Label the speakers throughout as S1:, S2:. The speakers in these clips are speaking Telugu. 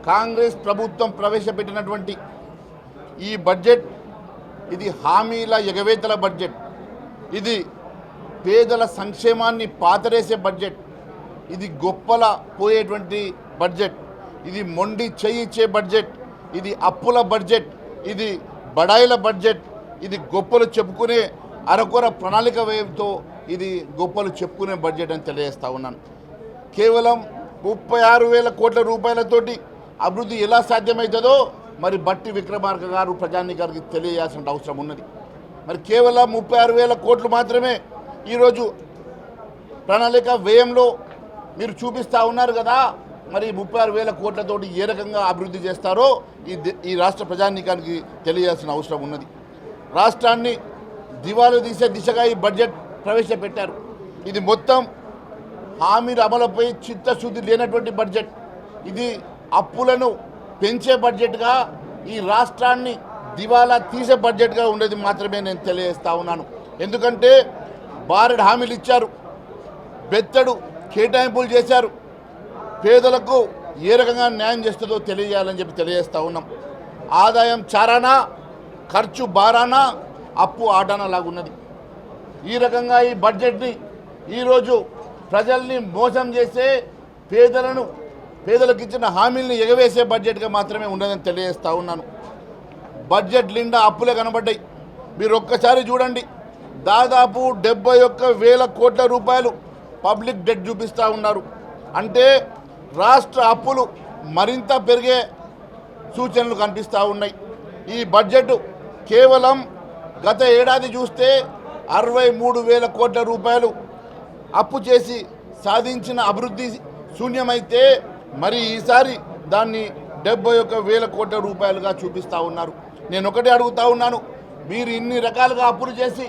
S1: కాంగ్రెస్ ప్రభుత్వం ప్రవేశపెట్టినటువంటి ఈ బడ్జెట్ ఇది హామీల ఎగవేతల బడ్జెట్, ఇది పేదల సంక్షేమాన్ని పాతరేసే బడ్జెట్, ఇది గొప్పల పోయేటువంటి బడ్జెట్, ఇది మొండి చేయిచ్చే బడ్జెట్, ఇది అప్పుల బడ్జెట్, ఇది బడాయిల బడ్జెట్, ఇది గొప్పలు చెప్పుకునే అరకొర ప్రణాళిక వ్యయంతో ఇది గొప్పలు చెప్పుకునే బడ్జెట్ అని తెలియజేస్తా ఉన్నాను. కేవలం 36,000 కోట్ల రూపాయలతోటి అభివృద్ధి ఎలా సాధ్యమవుతుందో మరి బట్టి విక్రమార్క గారు ప్రజానీకానికి తెలియజేయాల్సిన అవసరం ఉన్నది. మరి కేవలం 36,000 కోట్లు మాత్రమే ఈరోజు ప్రణాళిక వ్యయంలో మీరు చూపిస్తూ ఉన్నారు కదా. మరి 36,000 కోట్లతోటి ఏ రకంగా అభివృద్ధి చేస్తారో ఈ రాష్ట్ర ప్రజానీకానికి తెలియాల్సిన అవసరం ఉన్నది. రాష్ట్రాన్ని దివాలా తీసే దిశగా ఈ బడ్జెట్ ప్రవేశపెట్టారు. ఇది మొత్తం హామీల అమలుపై చిత్తశుద్ధి లేనటువంటి బడ్జెట్, ఇది అప్పులను పెంచే బడ్జెట్గా, ఈ రాష్ట్రాన్ని దివాలా తీసే బడ్జెట్గా ఉండేది మాత్రమే నేను తెలియజేస్తా ఉన్నాను. ఎందుకంటే బారెడు హామీలు ఇచ్చారు, బెత్తడు కేటాయింపులు చేశారు, పేదలకు ఏ రకంగా న్యాయం చేస్తుందో తెలియజేయాలని చెప్పి తెలియజేస్తూ ఉన్నాం. ఆదాయం చారానా, ఖర్చు బారానా, అప్పు ఆటానా లాగున్నది. ఈ రకంగా ఈ బడ్జెట్ని ఈరోజు ప్రజల్ని మోసం చేసే, పేదలకు ఇచ్చిన హామీల్ని ఎగవేసే బడ్జెట్గా మాత్రమే ఉన్నదని తెలియజేస్తూ ఉన్నాను. బడ్జెట్ నిండా అప్పులే కనబడ్డాయి. మీరు ఒక్కసారి చూడండి, దాదాపు 71,000 కోట్ల రూపాయలు పబ్లిక్ డెట్ చూపిస్తూ ఉన్నారు. అంటే రాష్ట్ర అప్పులు మరింత పెరిగే సూచనలు కనిపిస్తూ ఉన్నాయి. ఈ బడ్జెట్ కేవలం గత ఏడాది చూస్తే 63,000 కోట్ల రూపాయలు అప్పు చేసి సాధించిన అభివృద్ధి శూన్యమైతే మరి ఈసారి దాన్ని 71,000 కోట్ల రూపాయలుగా చూపిస్తూ ఉన్నారు. నేను ఒకటే అడుగుతా ఉన్నాను, మీరు ఇన్ని రకాలుగా అప్పులు చేసి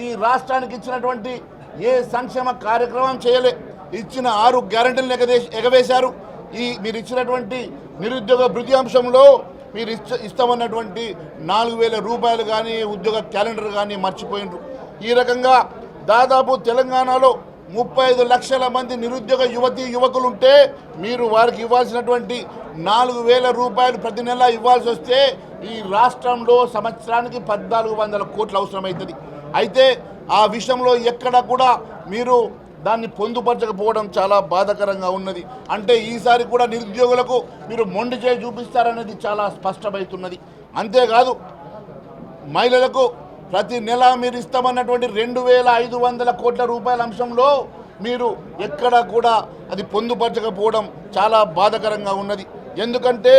S1: ఈ రాష్ట్రానికి ఇచ్చినటువంటి ఏ సంక్షేమ కార్యక్రమం చేయలే. ఇచ్చిన 6 గ్యారెంటీలను ఎగవేశారు. మీరు ఇచ్చినటువంటి నిరుద్యోగ భృతి అంశంలో మీరు ఇస్తామన్నటువంటి 4,000 రూపాయలు కానీ ఉద్యోగ క్యాలెండర్ కానీ మర్చిపోయినరు. ఈ రకంగా దాదాపు తెలంగాణలో 35 లక్షల మంది నిరుద్యోగ యువకులు ఉంటే మీరు వారికి ఇవ్వాల్సినటువంటి 4,000 రూపాయలు ప్రతి నెల ఇవ్వాల్సి వస్తే ఈ రాష్ట్రంలో సంవత్సరానికి 1,400 కోట్లు అవసరమవుతుంది. అయితే ఆ విషయంలో ఎక్కడ కూడా మీరు దాన్ని పొందుపరచకపోవడం చాలా బాధాకరంగా ఉన్నది. అంటే ఈసారి కూడా నిరుద్యోగులకు మీరు మొండి చేయి చూపిస్తారనేది చాలా స్పష్టమవుతున్నది. అంతేకాదు, మహిళలకు ప్రతి నెల మీరు ఇస్తామన్నటువంటి 2,500 కోట్ల రూపాయల అంశంలో మీరు ఎక్కడ కూడా అది పొందుపరచకపోవడం చాలా బాధాకరంగా ఉన్నది. ఎందుకంటే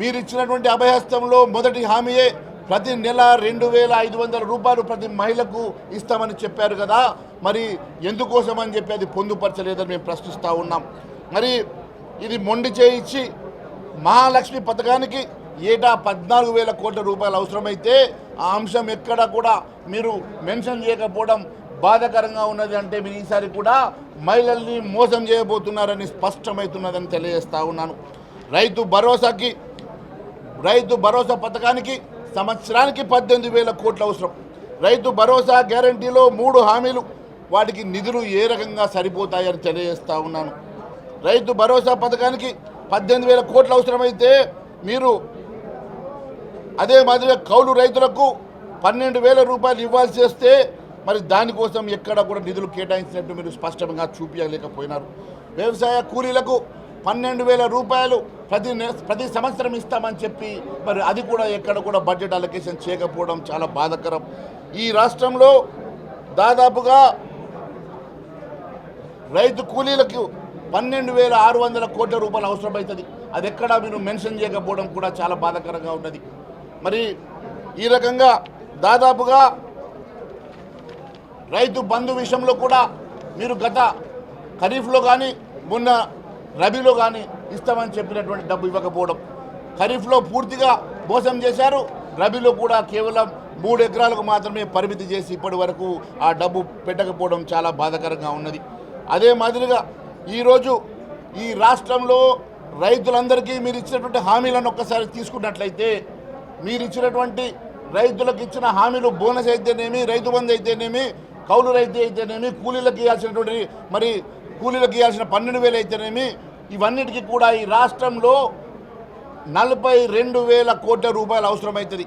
S1: మీరు ఇచ్చినటువంటి అభయహస్తంలో మొదటి హామీయే ప్రతి నెల 2,500 రూపాయలు ప్రతి మహిళకు ఇస్తామని చెప్పారు కదా. మరి ఎందుకోసం అని చెప్పి అది పొందుపరచలేదని మేము ప్రశ్నిస్తూ ఉన్నాం. మరి ఇది మొండి చేయించి మహాలక్ష్మి పథకానికి ఏటా 14,000 కోట్ల రూపాయలు అవసరమైతే ఆ అంశం ఎక్కడ కూడా మీరు మెన్షన్ చేయకపోవడం బాధాకరంగా ఉన్నది. అంటే మీరు ఈసారి కూడా మహిళల్ని మోసం చేయబోతున్నారని స్పష్టమవుతున్నదని తెలియజేస్తూ ఉన్నాను. రైతు భరోసా పథకానికి సంవత్సరానికి 18,000 కోట్లు అవసరం. రైతు భరోసా గ్యారంటీలో 3 హామీలు, వాటికి నిధులు ఏ రకంగా సరిపోతాయని తెలియజేస్తూ ఉన్నాను. రైతు భరోసా పథకానికి 18,000 కోట్లు అవసరమైతే మీరు అదే మాదిరిగా కౌలు రైతులకు 12,000 రూపాయలు ఇవ్వాల్సి వస్తే మరి దానికోసం ఎక్కడ కూడా నిధులు కేటాయించినట్టు మీరు స్పష్టంగా చూపించలేకపోయినారు. వ్యవసాయ కూలీలకు 12,000 రూపాయలు ప్రతి సంవత్సరం ఇస్తామని చెప్పి మరి అది కూడా ఎక్కడ కూడా బడ్జెట్ అలొకేషన్ చేయకపోవడం చాలా బాధాకరం. ఈ రాష్ట్రంలో దాదాపుగా రైతు కూలీలకు 12,600 కోట్ల రూపాయలు అవసరమవుతుంది. అది ఎక్కడ మీరు మెన్షన్ చేయకపోవడం కూడా చాలా బాధాకరంగా ఉన్నది. మరి ఈ రకంగా దాదాపుగా రైతు బంధు విషయంలో కూడా మీరు గత ఖరీఫ్లో కానీ మొన్న రబీలో కానీ ఇస్తామని చెప్పినటువంటి డబ్బు ఇవ్వకపోవడం, ఖరీఫ్లో పూర్తిగా మోసం చేశారు, రబీలో కూడా కేవలం 3 ఎకరాలకు మాత్రమే పరిమితి చేసి ఇప్పటి వరకు ఆ డబ్బు పెట్టకపోవడం చాలా బాధాకరంగా ఉన్నది. అదే మాదిరిగా ఈరోజు ఈ రాష్ట్రంలో రైతులందరికీ మీరు ఇచ్చినటువంటి హామీలను ఒక్కసారి తీసుకున్నట్లయితే, మీరు ఇచ్చినటువంటి రైతులకు ఇచ్చిన హామీలు బోనస్ అయితేనేమి, రైతు బంధు అయితేనేమి, కౌలు రైతు అయితేనేమి, కూలీలకు ఇవ్వాల్సినటువంటి కూలీలకు ఇవ్వాల్సిన 12,000 అయితేనేమి, ఇవన్నిటికీ కూడా ఈ రాష్ట్రంలో 42,000 కోట్ల రూపాయలు అవసరమవుతుంది.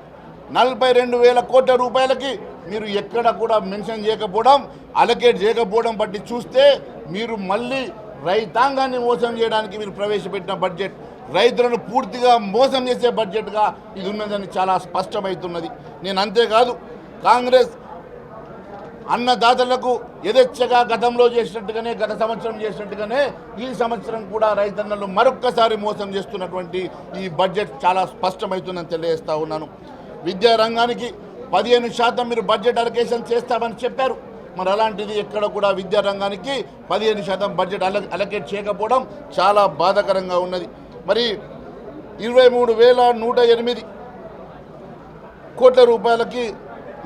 S1: 42,000 కోట్ల రూపాయలకి మీరు ఎక్కడ కూడా మెన్షన్ చేయకపోవడం, అలొకేట్ చేయకపోవడం బట్టి చూస్తే మీరు మళ్ళీ రైతాంగాన్ని మోసం చేయడానికి మీరు ప్రవేశపెట్టిన బడ్జెట్ రైతులను పూర్తిగా మోసం చేసే బడ్జెట్గా ఇది ఉన్నదని చాలా స్పష్టమవుతున్నది. నేను అంతేకాదు, కాంగ్రెస్ అన్నదాతలకు యథేచ్ఛగా గతంలో చేసినట్టుగానే, గత సంవత్సరం చేసినట్టుగానే ఈ సంవత్సరం కూడా రైతన్నలు మరొక్కసారి మోసం చేస్తున్నటువంటి ఈ బడ్జెట్ చాలా స్పష్టమవుతుందని తెలియజేస్తా ఉన్నాను. విద్యారంగానికి 15% మీరు బడ్జెట్ అలొకేషన్ చేస్తామని చెప్పారు. మరి అలాంటిది ఎక్కడ కూడా విద్యారంగానికి 15% బడ్జెట్ అలొకేట్ చేయకపోవడం చాలా బాధాకరంగా ఉన్నది. మరి 23,108 కోట్ల రూపాయలకి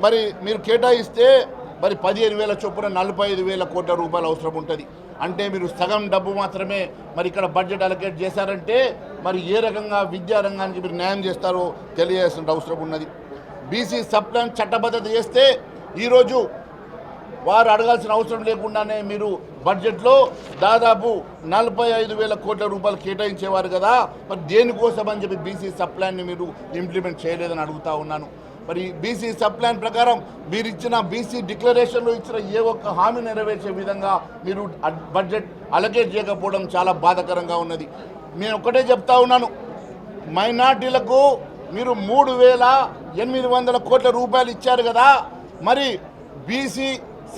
S1: మరి మీరు కేటాయిస్తే మరి 15,000 చొప్పున 45,000 కోట్ల రూపాయలు అవసరం ఉంటుంది. అంటే మీరు సగం డబ్బు మాత్రమే మరి ఇక్కడ బడ్జెట్ అలొకేట్ చేశారంటే మరి ఏ రకంగా విద్యారంగానికి మీరు న్యాయం చేస్తారో తెలియాల్సిన అవసరం ఉన్నది. బీసీ సబ్ ప్లాన్ చట్టబద్ధత చేస్తే ఈరోజు వారు అడగాల్సిన అవసరం లేకుండానే మీరు బడ్జెట్లో దాదాపు 45,000 కోట్ల రూపాయలు కేటాయించేవారు కదా, మరి దేనికోసం అని చెప్పి బీసీ సబ్ ప్లాన్ని మీరు ఇంప్లిమెంట్ చేయలేదని అడుగుతా ఉన్నాను. మరి బీసీ సబ్ ప్లాన్ ప్రకారం మీరు ఇచ్చిన బీసీ డిక్లరేషన్లో ఇచ్చిన ఏ ఒక్క హామీ నెరవేర్చే విధంగా మీరు బడ్జెట్ అలొకేట్ చేయకపోవడం చాలా బాధాకరంగా ఉన్నది. నేను ఒక్కటే చెప్తా ఉన్నాను, మైనార్టీలకు మీరు 3,800 కోట్ల రూపాయలు ఇచ్చారు కదా, మరి బీసీ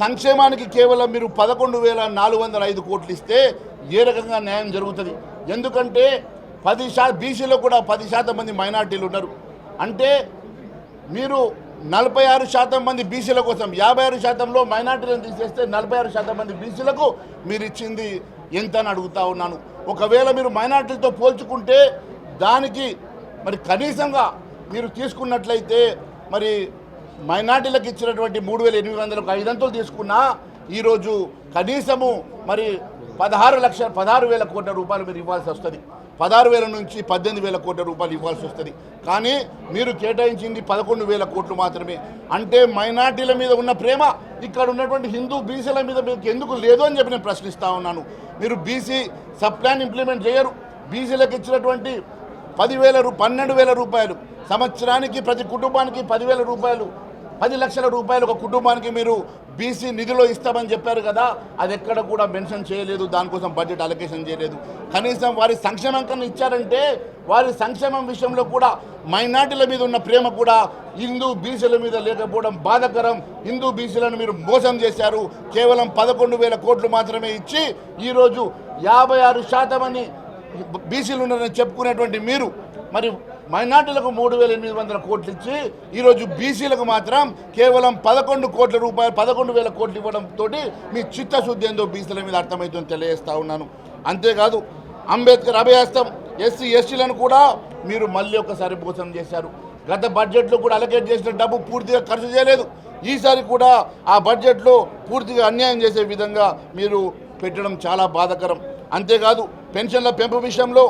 S1: సంక్షేమానికి కేవలం మీరు 11,405 కోట్లు ఇస్తే ఏ రకంగా న్యాయం జరుగుతుంది? ఎందుకంటే 10% బీసీలో కూడా 10% మంది మైనార్టీలు ఉన్నారు. అంటే మీరు 46% మంది బీసీల కోసం, 56%లో మైనార్టీలను తీసేస్తే 46% మంది బీసీలకు మీరు ఇచ్చింది ఎంత అని అడుగుతా ఉన్నాను. ఒకవేళ మీరు మైనార్టీలతో పోల్చుకుంటే దానికి మరి కనీసంగా మీరు తీసుకున్నట్లయితే మరి మైనార్టీలకు ఇచ్చినటువంటి 3,800కు 500 తీసుకున్నా ఈరోజు కనీసము మరి 16,000 కోట్ల రూపాయలు మీరు ఇవ్వాల్సి వస్తుంది. 16,000 నుంచి 18,000 కోట్ల రూపాయలు ఇవ్వాల్సి వస్తుంది. కానీ మీరు కేటాయించింది 11,000 కోట్లు మాత్రమే. అంటే మైనార్టీల మీద ఉన్న ప్రేమ ఇక్కడ ఉన్నటువంటి హిందూ బీసీల మీద మీకు ఎందుకు లేదు అని చెప్పి నేను ప్రశ్నిస్తూ ఉన్నాను. మీరు బీసీ సబ్ ప్లాన్ ఇంప్లిమెంట్ చేయరు. బీసీలకు ఇచ్చినటువంటి 12,000 రూపాయలు సంవత్సరానికి ప్రతి కుటుంబానికి 10,000 రూపాయలు, 10 లక్షల రూపాయలు ఒక కుటుంబానికి మీరు బీసీ నిధిలో ఇస్తామని చెప్పారు కదా, అది ఎక్కడ కూడా మెన్షన్ చేయలేదు. దానికోసం బడ్జెట్ అలొకేషన్ చేయలేదు. కనీసం వారి సంక్షేమం కన్నా ఇచ్చారంటే వారి సంక్షేమం విషయంలో కూడా మైనార్టీల మీద ఉన్న ప్రేమ కూడా హిందూ బీసీల మీద లేకపోవడం బాధాకరం. హిందూ బీసీలను మీరు మోసం చేశారు. కేవలం 11,000 కోట్లు మాత్రమే ఇచ్చి ఈరోజు 56% అని బీసీలు ఉన్నారని చెప్పుకునేటువంటి మీరు మరి మైనార్టీలకు 3,800 కోట్లు ఇచ్చి ఈరోజు బీసీలకు మాత్రం కేవలం 11 కోట్ల రూపాయలు 11,000 కోట్లు ఇవ్వడంతో మీ చిత్తశుద్ధి ఏందో బీసీల మీద అర్థమవుతుందని తెలియజేస్తా ఉన్నాను. అంతేకాదు, అంబేద్కర్ అభయాస్తం ఎస్సీ ఎస్టీలను కూడా మీరు మళ్ళీ ఒకసారి మోసం చేశారు. గత బడ్జెట్లో కూడా అలొకేట్ చేసిన డబ్బు పూర్తిగా ఖర్చు చేయలేదు. ఈసారి కూడా ఆ బడ్జెట్లో పూర్తిగా అన్యాయం చేసే విధంగా మీరు పెట్టడం చాలా బాధాకరం. అంతేకాదు, పెన్షన్ల పెంపు విషయంలో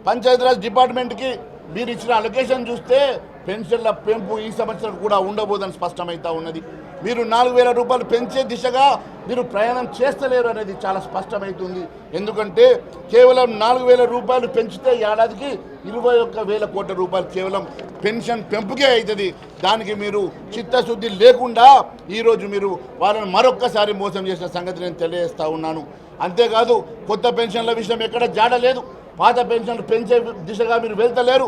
S1: పంచాయతీరాజ్ డిపార్ట్మెంట్కి మీరు ఇచ్చిన అలొకేషన్ చూస్తే పెన్షన్ల పెంపు ఈ సంవత్సరం కూడా ఉండబోదని స్పష్టమవుతా ఉన్నది. మీరు 4,000 రూపాయలు పెంచే దిశగా మీరు ప్రయాణం చేస్తలేరు అనేది చాలా స్పష్టమవుతుంది. ఎందుకంటే కేవలం 4,000 రూపాయలు పెంచితే ఏడాదికి 21,000 కోట్ల రూపాయలు కేవలం పెన్షన్ పెంపుకే అవుతుంది. దానికి మీరు చిత్తశుద్ధి లేకుండా ఈరోజు మీరు వాళ్ళని మరొక్కసారి మోసం చేసిన సంగతి నేను తెలియజేస్తా ఉన్నాను. అంతేకాదు, కొత్త పెన్షన్ల విషయం ఎక్కడ జాడలేదు. పాత పెన్షన్లు పెంచే దిశగా మీరు వెళ్తలేరు.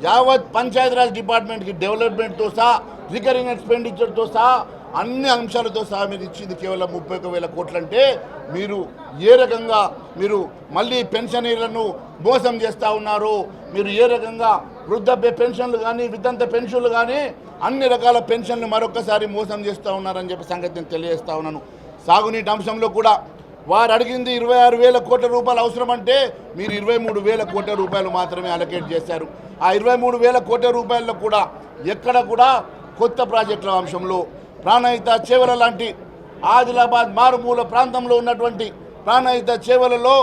S1: యావత్ పంచాయతీరాజ్ డిపార్ట్మెంట్కి డెవలప్మెంట్తో సహా, రికరింగ్ ఎక్స్పెండిచర్తో సహా అన్ని అంశాలతో సహా మీరు ఇచ్చింది కేవలం 31,000 కోట్లు. అంటే మీరు ఏ రకంగా మీరు మళ్ళీ పెన్షనీలను మోసం చేస్తూ ఉన్నారు. మీరు ఏ రకంగా వృద్ధాప్య పెన్షన్లు కానీ, వితంత పెన్షన్లు కానీ అన్ని రకాల పెన్షన్లు మరొకసారి మోసం చేస్తూ ఉన్నారని చెప్పి సంగతి నేను తెలియజేస్తా ఉన్నాను. సాగునీటి అంశంలో కూడా వారు అడిగింది 26,000 కోట్ల రూపాయలు అవసరం అంటే మీరు 23,000 కోట్ల రూపాయలు మాత్రమే అలొకేట్ చేశారు. ఆ 23,000 కోట్ల రూపాయల్లో కూడా ఎక్కడ కూడా కొత్త ప్రాజెక్టుల అంశంలో ప్రాణహిత చేవల లాంటి ఆదిలాబాద్ మారుమూల ప్రాంతంలో ఉన్నటువంటి ప్రాణహిత చేవలలో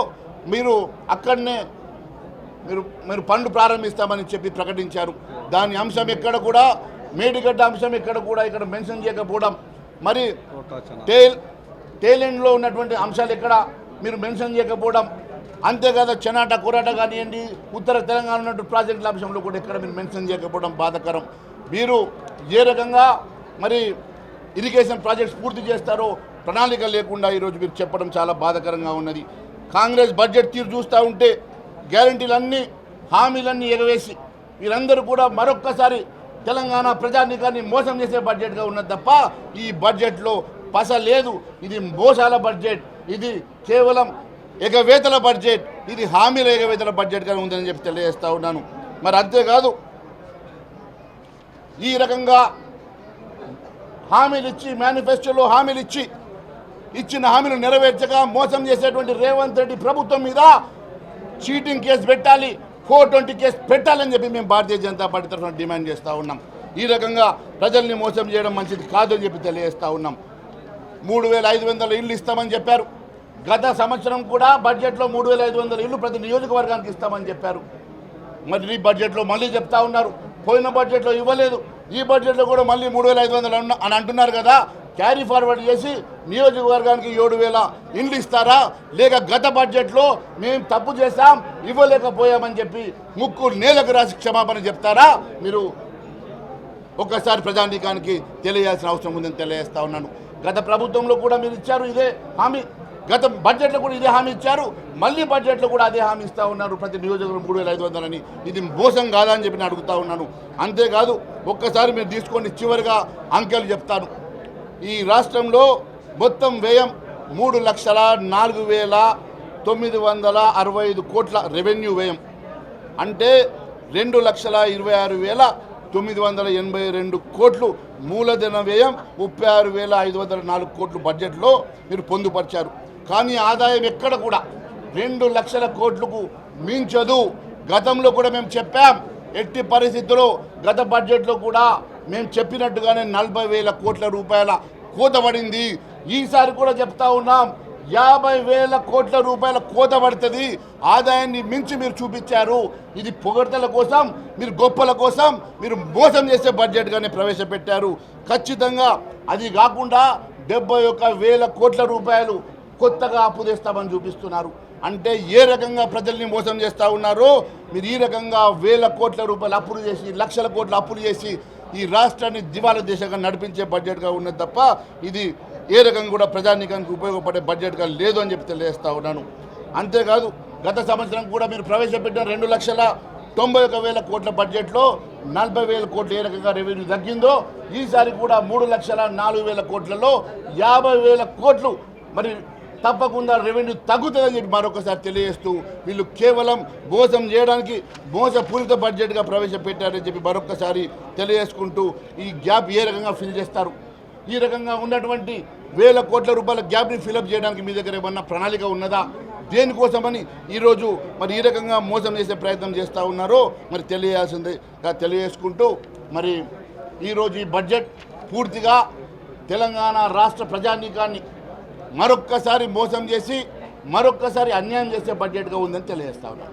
S1: మీరు అక్కడనే మీరు పనులు ప్రారంభిస్తామని చెప్పి ప్రకటించారు. దాని అంశం ఎక్కడ కూడా, మేడిగడ్డ అంశం ఎక్కడ కూడా ఇక్కడ మెన్షన్ చేయకపోవడం, మరి టేలెండ్లో ఉన్నటువంటి అంశాలు ఎక్కడ మీరు మెన్షన్ చేయకపోవడం, అంతేకాదు చెనాట కోరాట కానివ్వండి, ఉత్తర తెలంగాణ ఉన్నట్టు ప్రాజెక్టుల అంశంలో కూడా ఎక్కడ మీరు మెన్షన్ చేయకపోవడం బాధాకరం. మీరు ఏ రకంగా మరి ఇరిగేషన్ ప్రాజెక్ట్స్ పూర్తి చేస్తారో ప్రణాళిక లేకుండా ఈరోజు మీరు చెప్పడం చాలా బాధాకరంగా ఉన్నది. కాంగ్రెస్ బడ్జెట్ తీరు చూస్తూ ఉంటే గ్యారంటీలన్నీ హామీలన్నీ ఎగవేసి వీరందరూ కూడా మరొక్కసారి తెలంగాణ ప్రజానీకాన్ని మోసం చేసే బడ్జెట్గా ఉన్నది తప్ప ఈ బడ్జెట్లో పస లేదు. ఇది మోసాల బడ్జెట్, ఇది కేవలం ఎగవేతల బడ్జెట్, ఇది హామీల ఎగవేతల బడ్జెట్గా ఉందని చెప్పి తెలియజేస్తూ ఉన్నాను. మరి అంతేకాదు ఈ రకంగా హామీలు ఇచ్చి మేనిఫెస్టోలో హామీలు ఇచ్చిన హామీలు నెరవేర్చగా మోసం చేసేటువంటి రేవంత్ రెడ్డి ప్రభుత్వం మీద చీటింగ్ కేసు పెట్టాలి, 420 కేసు పెట్టాలని చెప్పి మేము భారతీయ జనతా పార్టీ తరఫున డిమాండ్ చేస్తూ ఉన్నాం. ఈ రకంగా ప్రజల్ని మోసం చేయడం మంచిది కాదని చెప్పి తెలియజేస్తూ ఉన్నాం. 3500 ఇళ్ళు ఇస్తామని చెప్పారు. గత సంవత్సరం కూడా బడ్జెట్లో 3500 ఇళ్ళు ప్రతి నియోజకవర్గానికి ఇస్తామని చెప్పారు. మరి ఈ బడ్జెట్లో మళ్ళీ చెప్తా ఉన్నారు పోయిన బడ్జెట్లో ఇవ్వలేదు, ఈ బడ్జెట్లో కూడా మళ్ళీ 3500 అని అంటున్నారు కదా. క్యారీ ఫార్వర్డ్ చేసి నియోజకవర్గానికి 7000 ఇండ్లు ఇస్తారా, లేక గత బడ్జెట్లో మేము తప్పు చేశాం ఇవ్వలేకపోయామని చెప్పి ముక్కు నేలకు రాసి క్షమాపణ చెప్తారా? మీరు ఒక్కసారి ప్రజానీకానికి తెలియాల్సిన అవసరం ఉందని తెలియజేస్తా ఉన్నాను. గత ప్రభుత్వంలో కూడా మీరు ఇచ్చారు ఇదే హామీ, గత బడ్జెట్లో కూడా ఇదే హామీ ఇచ్చారు, మళ్ళీ బడ్జెట్లో కూడా అదే హామీ ఇస్తూ ఉన్నారు ప్రతి నియోజకవర్గం 3500 అని. ఇది మోసం కాదా అని చెప్పి నేను అడుగుతూ ఉన్నాను. అంతేకాదు ఒక్కసారి మీరు తీసుకోండి, చివరిగా అంకెలు చెప్తాను. ఈ రాష్ట్రంలో మొత్తం వ్యయం 3,04,965 కోట్ల రెవెన్యూ వ్యయం, అంటే 2,26,982 కోట్లు మూలధన వ్యయం, 36,504 కోట్లు బడ్జెట్లో మీరు పొందుపరిచారు. కానీ ఆదాయం ఎక్కడ కూడా 2 లక్షల కోట్లకు మించదు. గతంలో కూడా మేము చెప్పాం, ఎట్టి పరిస్థితుల్లో గత బడ్జెట్లో కూడా మేము చెప్పినట్టుగానే 40,000 కోట్ల రూపాయల కోత పడింది. ఈసారి కూడా చెప్తా ఉన్నాం 50,000 కోట్ల రూపాయల కోత పడుతుంది. ఆదాయాన్ని మించి మీరు చూపించారు. ఇది పొగడ్తల కోసం, మీరు గొప్పల కోసం మీరు మోసం చేసే బడ్జెట్గానే ప్రవేశపెట్టారు. ఖచ్చితంగా అది కాకుండా 71,000 కోట్ల రూపాయలు కొత్తగా అప్పు తెస్తామని చూపిస్తున్నారు. అంటే ఏ రకంగా ప్రజల్ని మోసం చేస్తూ ఉన్నారో మీరు ఈ రకంగా 1000 కోట్ల రూపాయలు అప్పులు చేసి, లక్షల కోట్ల అప్పులు చేసి ఈ రాష్ట్రాన్ని దివాలా దేశంగా నడిపించే బడ్జెట్గా ఉన్నది తప్ప ఇది ఏ రకంగా కూడా ప్రజానీకానికి ఉపయోగపడే బడ్జెట్గా లేదు అని చెప్పి తెలియజేస్తూ ఉన్నాను. అంతేకాదు గత సంవత్సరం కూడా మీరు ప్రవేశపెట్టిన 2,91,000 కోట్ల బడ్జెట్లో 40,000 కోట్లు ఏ రకంగా రెవెన్యూ తగ్గిందో ఈసారి కూడా 3,04,000 కోట్లలో 50,000 కోట్లు మరి తప్పకుండా రెవెన్యూ తగ్గుతుందని చెప్పి మరొకసారి తెలియజేస్తూ వీళ్ళు కేవలం మోసం చేయడానికి మోసపూరిత బడ్జెట్గా ప్రవేశపెట్టారని చెప్పి మరొకసారి తెలియజేసుకుంటూ ఈ గ్యాప్ ఏ రకంగా ఫిల్ చేస్తారు, ఈ రకంగా ఉన్నటువంటి 1,000 కోట్ల రూపాయల గ్యాప్ని ఫిలప్ చేయడానికి మీ దగ్గర ఏమన్నా ప్రణాళిక ఉన్నదా? దేనికోసమని ఈరోజు మరి ఈ రకంగా మోసం చేసే ప్రయత్నం చేస్తూ ఉన్నారో మరి తెలియజేసుకుంటూ మరి ఈరోజు ఈ బడ్జెట్ పూర్తిగా తెలంగాణ రాష్ట్ర ప్రజానీకాన్ని మరొక్కసారి మోసం చేసి మరొక్కసారి అన్యాయం చేసే బడ్జెట్గా ఉందని తెలియజేస్తా ఉన్నాను.